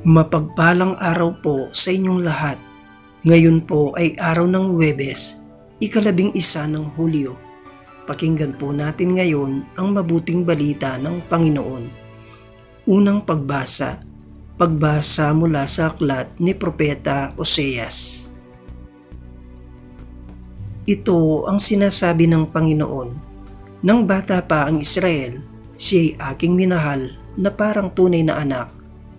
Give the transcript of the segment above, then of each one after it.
Mapagpalang araw po sa inyong lahat. Ngayon po ay araw ng Huwebes, 11 ng Hulyo. Pakinggan po natin ngayon ang mabuting balita ng Panginoon. Unang pagbasa mula sa aklat ni Propeta Oseas. Ito ang sinasabi ng Panginoon. Nang bata pa ang Israel, siya'y aking minahal na parang tunay na anak,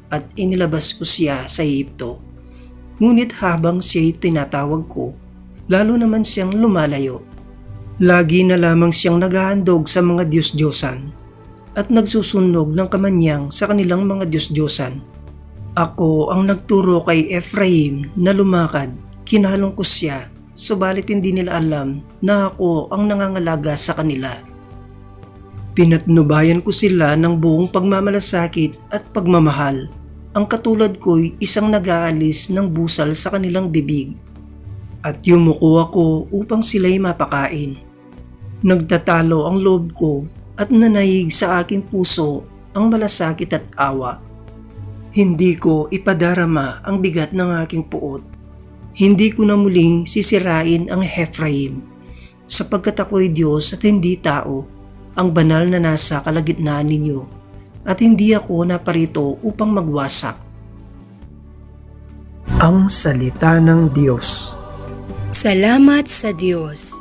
at inilabas ko siya sa Ehipto. Ngunit habang siya'y tinatawag ko, lalo naman siyang lumalayo. Lagi na lamang siyang naghahandog sa mga Diyos-Diyosan at nagsusunog ng kamanyang sa kanilang mga Diyos-Diyosan. Ako ang nagturo kay Ephraim na lumakad, kinalong ko siya, subalit hindi nila alam na ako ang nangangalaga sa kanila. Pinatnubayan ko sila ng buong pagmamalasakit at pagmamahal. Ang katulad ko'y isang nag-aalis ng busal sa kanilang bibig. At yumuko ako upang sila'y mapakain. Nagtatalo ang loob ko at nanahig sa aking puso ang malasakit at awa. Hindi ko ipadarama ang bigat ng aking puot. Hindi ko na muling sisirain ang Ephraim, sapagkat ako'y Diyos at hindi tao, ang banal na nasa kalagitnaan ninyo, at hindi ako naparito upang magwasak. Ang salita ng Diyos. Salamat sa Diyos.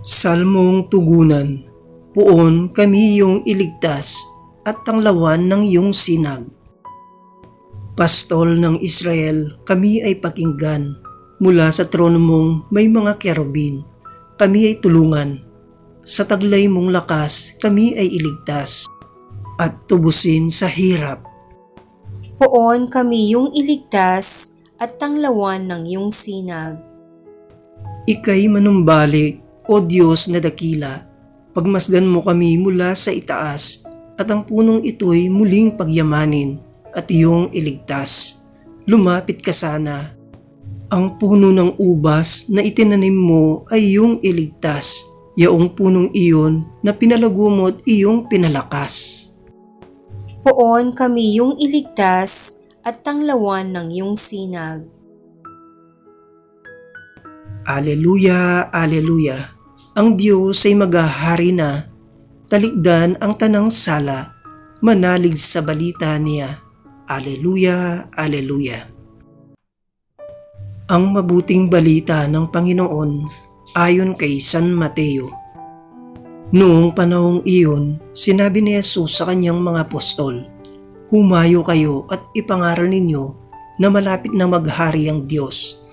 Salmong tugunan. Puon kami iyong iligtas at tanglawan ng iyong sinag. Pastol ng Israel, kami ay pakinggan. Mula sa trono mong may mga kerubin, kami ay tulungan. Sa taglay mong lakas, kami ay iligtas at tubusin sa hirap. Poon kami yung iligtas at tanglawan ng iyong sinag. Ika'y manumbalik, O Diyos na dakila. Pagmasdan mo kami mula sa itaas at ang punong ito'y muling pagyamanin at iyong iligtas. Lumapit ka sana. Ang puno ng ubas na itinanim mo ay iyong iligtas. Yaong punong iyon na pinalagumot iyong pinalakas. Poon kami yung iligtas at tanglawan ng iyong sinag. Aleluya, aleluya. Ang Diyos ay maghahari na. Talikdan ang tanang sala. Manalig sa balita niya. Aleluya, aleluya. Ang mabuting balita ng Panginoon ayon kay San Mateo. Noong panahong iyon, sinabi ni Jesus sa kanyang mga apostol, "Humayo kayo at ipangaral ninyo na malapit na maghari ang Diyos.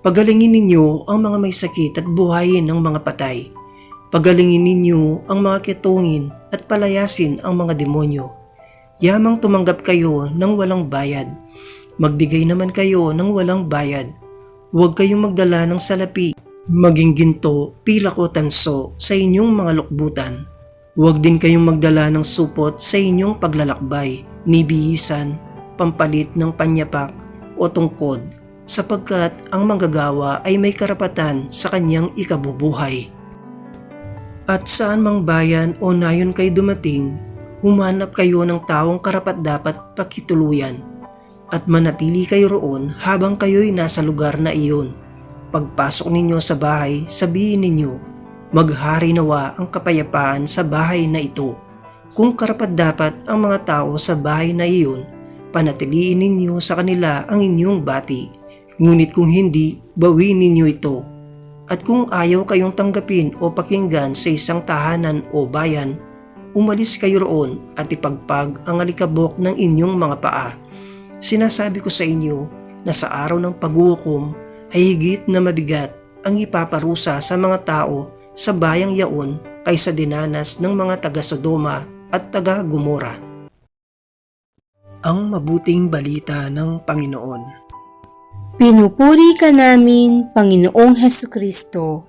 Pagalingin ninyo ang mga may sakit at buhayin ang mga patay. Pagalingin ninyo ang mga kitungin at palayasin ang mga demonyo. Yamang tumanggap kayo ng walang bayad. Magbigay naman kayo ng walang bayad. Huwag kayong magdala ng salapi, maging ginto, pilak o tanso sa inyong mga lukbutan. Huwag din kayong magdala ng supot sa inyong paglalakbay, ni bihisan, pampalit ng panyapak o tungkod, sapagkat ang manggagawa ay may karapatan sa kanyang ikabubuhay. At saan mang bayan o nayon kayo dumating, humanap kayo ng taong karapat-dapat pakituluyan, at manatili kayo roon habang kayo'y nasa lugar na iyon. Pagpasok ninyo sa bahay, sabihin ninyo, maghari nawa ang kapayapaan sa bahay na ito. Kung karapat-dapat ang mga tao sa bahay na iyon, panatiliin ninyo sa kanila ang inyong bati. Ngunit kung hindi, bawin ninyo ito. At kung ayaw kayong tanggapin o pakinggan sa isang tahanan o bayan, umalis kayo roon at ipagpag ang alikabok ng inyong mga paa. Sinasabi ko sa inyo na sa araw ng paghuhukom ay higit na mabigat ang ipaparusa sa mga tao sa bayang yaon kaysa dinanas ng mga taga-Sodoma at taga-Gomora. Ang mabuting balita ng Panginoon. Pinupuri ka namin, Panginoong Hesukristo.